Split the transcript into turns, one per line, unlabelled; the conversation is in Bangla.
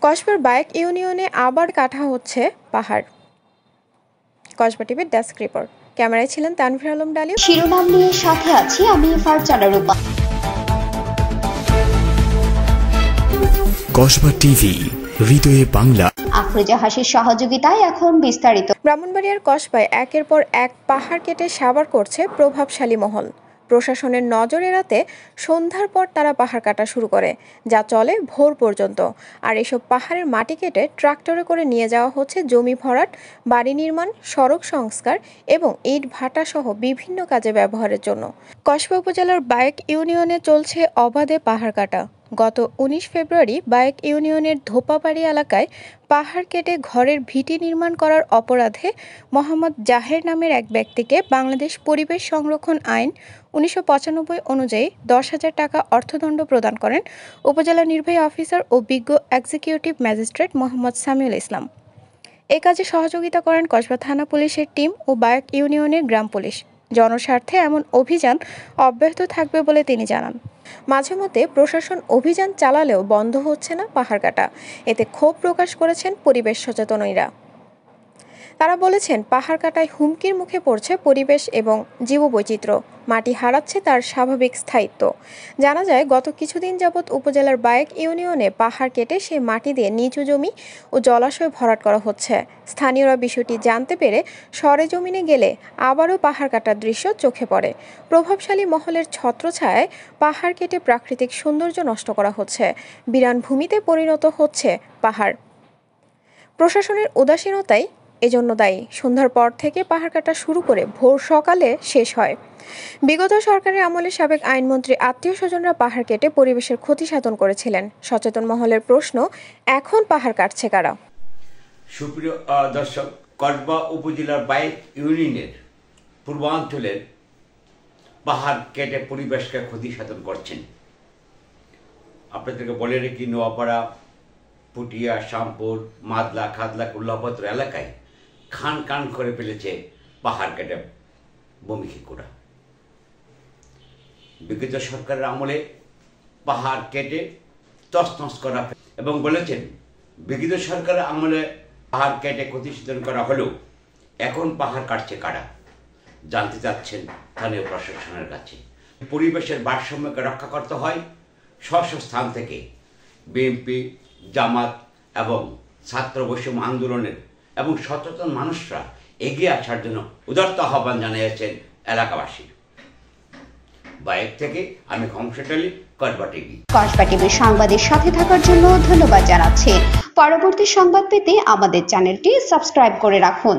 কসবার বায়েক ইউনিয়নে আবার কাটা হচ্ছে পাহাড়। কসবা টিভির ডেস্ক রিপোর্ট। ক্যামেরায় ছিলেন তানভীর আলম ডালি।
শিরোনাম নিয়ে সাথে আছি আমি ফারজানা রূপা।
কসবা টিভি, হৃদয়ে বাংলা।
আফরোজা হাসির সহযোগিতায় এখন বিস্তারিত।
ব্রাহ্মণবাড়িয়ার কসবায় একের পর এক পাহাড় কেটে সাবার করছে প্রভাবশালী মহল। প্রশাসনের নজর এড়াতে সন্ধ্যার পর তারা পাহাড় কাটা শুরু করে, যা চলে ভোর পর্যন্ত। আর এসব পাহাড়ের মাটি কেটে ট্রাক্টরে করে নিয়ে যাওয়া হচ্ছে জমি ভরাট, বাড়ি নির্মাণ, সড়ক সংস্কার এবং ইট ভাটা সহ বিভিন্ন কাজে ব্যবহারের জন্য। কসবা উপজেলার বায়েক ইউনিয়নে চলছে অবাধে পাহাড় কাটা। গত 19 ফেব্রুয়ারি বায়েক ইউনিয়নের ধোপাবাড়ি এলাকায় পাহাড় কেটে ঘরের ভিটি নির্মাণ করার অপরাধে মোহাম্মদ জাহের নামের এক ব্যক্তিকে বাংলাদেশ পরিবেশ সংরক্ষণ আইন 1995 অনুযায়ী 10,000 টাকা অর্থদণ্ড প্রদান করেন উপজেলা নির্বাহী অফিসার ও বিজ্ঞ এক্সিকিউটিভ ম্যাজিস্ট্রেট মোহাম্মদ সামিউল ইসলাম। এ কাজে সহযোগিতা করেন কসবা থানা পুলিশের টিম ও বায়েক ইউনিয়নের গ্রাম পুলিশ। জনস্বার্থে এমন অভিযান অব্যাহত থাকবে বলে তিনি জানান। মাঝে মধ্যে প্রশাসন অভিযান চালালেও বন্ধ হচ্ছে না পাহাড় কাটা। এতে ক্ষোভ প্রকাশ করেছেন পরিবেশ সচেতনীরা। তারা বলেছেন, পাহাড় কাটায় হুমকির মুখে পড়ছে পরিবেশ এবং জীববৈচিত্র্য। মাটি হারাচ্ছে তার স্বাভাবিক স্থায়িত্ব। জানা যায়, গত কিছুদিন যাবৎ উপজেলার বায়েক ইউনিয়নে পাহাড় কেটে সেই মাটি দিয়ে নিচু জমি ও জলাশয় ভরাট করা হচ্ছে। স্থানীয়রা বিষয়টি জানতে পেরে সরেজমিনে গেলে আবারও পাহাড় কাটার দৃশ্য চোখে পড়ে। প্রভাবশালী মহলের ছত্রছায়ায় পাহাড় কেটে প্রাকৃতিক সৌন্দর্য নষ্ট করা হচ্ছে। বিরান ভূমিতে পরিণত হচ্ছে পাহাড়। প্রশাসনের উদাসীনতাই এজন্য দায়ী। সন্ধ্যার পর থেকে পাহাড় কাটা শুরু করে ভোর সকালে শেষ হয়। বিগত সরকারের আমলে সাবেক আইনমন্ত্রী আত্মীয় স্বজনরা পাহাড় কেটে পরিবেশের ক্ষতি সাধন করেছিলেন। সচেতন মহলের প্রশ্ন, এখন পাহাড় কাটছে কারা?
সুপ্রিয় দর্শক, কসবা উপজেলার বায়েক ইউনিয়নের পূর্বাঞ্চলের পাহাড় কেটে পরিবেশকে ক্ষতি সাধন করছেন। আপনাদেরকে বলে রেখি, নোয়াপাড়া, পুটিয়া, শ্যামপুর, মাদলা, খাদলা, কুল্লাপত্র এলাকায় খান খান করে ফেলেছে পাহাড় কেটে ভূমিক্ষেপরা। বিগত সরকারের আমলে পাহাড় কেটে তছনছ করা এবং বলেছেন, বিগত সরকারের আমলে পাহাড় কেটে ক্ষতিসাধন করা হলেও এখন পাহাড় কাটছে কারা, জানতে চাচ্ছেন স্থানীয় প্রশাসনের কাছে। পরিবেশের ভারসাম্যকে রক্ষা করতে হয় স্ব স্থান থেকে। বিএনপি, জামাত এবং ছাত্র বৈষম্য আন্দোলনের এবং সচেতন মানুষরা এগিয়ে আসার জন্য উদারত আহ্বান জানিয়েছেন এলাকাবাসী। বায়েক থেকে আমি খমশেদ আলী, কসবা টিভি।
কসবা টিভির সংবাদের সাথে থাকার জন্য ধন্যবাদ জানাচ্ছি। পরবর্তী সংবাদ পেতে আমাদের চ্যানেলটি সাবস্ক্রাইব করে রাখুন।